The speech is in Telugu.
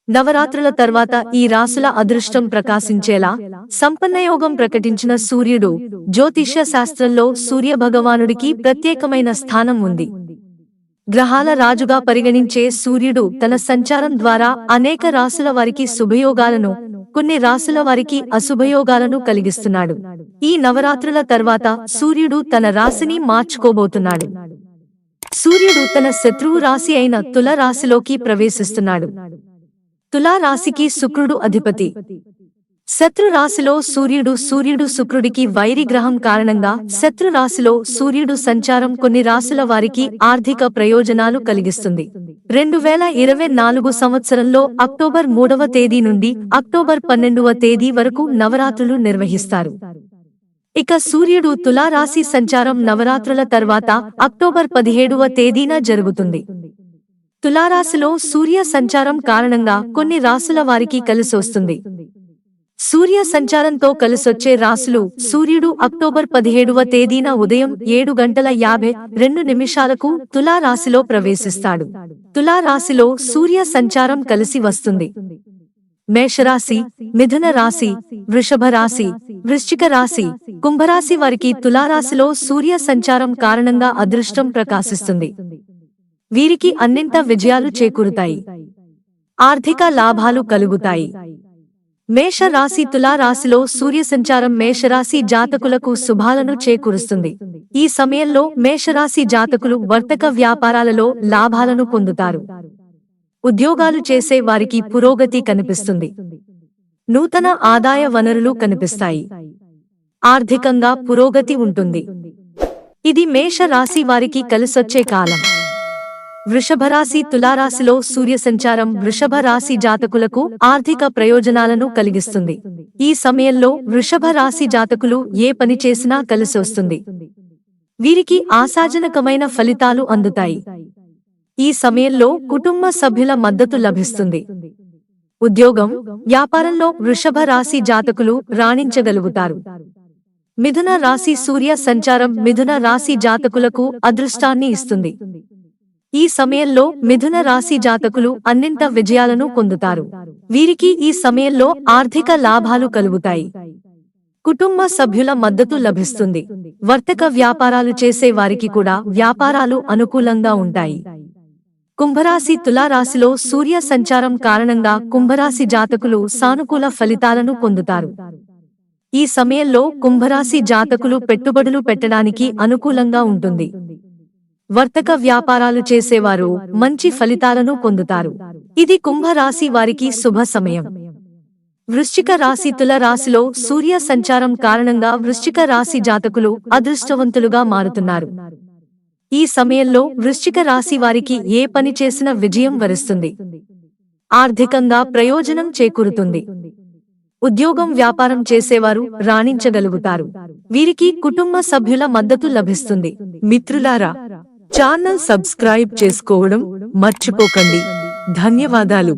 నవరాత్రుల తర్వాత ఈ రాసుల అదృష్టం ప్రకాశించేలా సంపన్నయోగం ప్రకటించిన సూర్యుడు జ్యోతిష్య శాస్త్రంలో సూర్యభగవానుడికి ప్రత్యేకమైన స్థానం ఉంది. గ్రహాల రాజుగా పరిగణించే సూర్యుడు తన సంచారం ద్వారా అనేక రాసుల వారికి శుభయోగాలను, కొన్ని రాసుల వారికి అశుభయోగాలను కలిగిస్తున్నాడు. ఈ నవరాత్రుల తర్వాత సూర్యుడు తన రాశిని మార్చుకోబోతున్నాడు. సూర్యుడు తన శత్రువు రాశి అయిన తుల రాశిలోకి ప్రవేశిస్తున్నాడు. తులా రాశికి శుక్రుడు అధిపతి. శత్రు రాశిలో సూర్యుడు శుక్రుడికి వైరి గ్రహం కారణంగా శత్రు రాశిలో సూర్యుడు సంచారం కొన్ని రాశుల వారికి ఆర్థిక ప్రయోజనాలు కలిగిస్తుంది. 2024 సంవత్సరంలో అక్టోబర్ 3వ తేదీ నుండి అక్టోబర్ 12వ తేదీ వరకు నవరాత్రులు నిర్వహిస్తారు. ఇక సూర్యుడు తులా రాశి సంచారం నవరాత్రుల తర్వాత అక్టోబర్ 17వ తేదీన జరుగుతుంది. తులారాశిలో సూర్య సంచారం కారణంగా కొన్ని రాశుల వారికి కలిసొస్తుంది. సూర్య సంచారంతో కలిసొచ్చే రాశులు: సూర్యుడు అక్టోబర్ 17వ తేదీన ఉదయం 7:52 తులా రాశిలో ప్రవేశిస్తాడు. తులా రాశిలో సూర్య సంచారం కలిసి వస్తుంది. మేషరాశి, మిథున రాశి, వృషభ రాశి, వృశ్చిక రాశి, కుంభరాశి వారికి తులారాశిలో సూర్య సంచారం కారణంగా అదృష్టం ప్రకాశిస్తుంది. వీరికి అన్నింట విజయాలు చేకూరుతాయి. ఆర్థిక లాభాలు కలుగుతాయి. మేష రాశి తులా రాశిలో సూర్య సంచారం మేషరాశి జాతకులకు శుభాలను చేకూరుస్తుంది. ఈ సమయంలో మేషరాశి జాతకులు వర్తక వ్యాపారాలలో లాభాలను పొందుతారు. ఉద్యోగాలు చేసే వారికి పురోగతి కనిపిస్తుంది. నూతన ఆదాయ వనరులు కనిపిస్తాయి. ఆర్థికంగా పురోగతి ఉంటుంది. ఇది మేష రాశి వారికి కలిసొచ్చే కాలం. వృషభరాశి తులారాశిలో సూర్య సంచారం వృషభ రాశి జాతకులకు ఆర్థిక ప్రయోజనాలను కలిగిస్తుంది. ఈ సమయంలో వృషభ రాశి జాతకులు ఏ పని చేసినా కలిసొస్తుంది. వీరికి ఆశాజనకమైన ఫలితాలు అందుతాయి. ఈ సమయంలో కుటుంబ సభ్యుల మద్దతు లభిస్తుంది. ఉద్యోగం, వ్యాపారంలో వృషభ రాశి జాతకులు రాణించగలుగుతారు. మిథున రాశి సూర్య సంచారం మిథున రాశి జాతకులకు అదృష్టాన్ని ఇస్తుంది. ఈ సమయంలో మిథున రాశి జాతకులు అన్నింట విజయాలను పొందుతారు. వీరికి ఈ సమయంలో ఆర్థిక లాభాలు కలుగుతాయి. కుటుంబ సభ్యుల మద్దతు లభిస్తుంది. వర్తక వ్యాపారాలు చేసే వారికి కూడా వ్యాపారాలు అనుకూలంగా ఉంటాయి. కుంభరాశి తులారాశిలో సూర్య సంచారం కారణంగా కుంభరాశి జాతకులు సానుకూల ఫలితాలను పొందుతారు. ఈ సమయంలో కుంభరాశి జాతకులు పెట్టుబడులు పెట్టడానికి అనుకూలంగా ఉంటుంది. వర్తక వ్యాపారాలు చేసేవారు మంచి ఫలితాలను పొందుతారు. ఇది కుంభరాశి వారికి శుభ సమయం. వృశ్చిక రాశి తుల రాశిలో సూర్య సంచారం కారణంగా వృశ్చిక రాశి జాతకులు అదృష్టవంతులుగా మారుతున్నారు. ఈ సమయంలో వృశ్చిక రాశి వారికి ఏ పని చేసినా విజయం వరిస్తుంది. ఆర్థికంగా ప్రయోజనం చేకూరుతుంది. ఉద్యోగం, వ్యాపారం చేసేవారు రాణించగలుగుతారు. వీరికి కుటుంబ సభ్యుల మద్దతు లభిస్తుంది. మిత్రులారా, ఛానల్ సబ్స్క్రైబ్ చేసుకోవడం మర్చిపోకండి. ధన్యవాదాలు.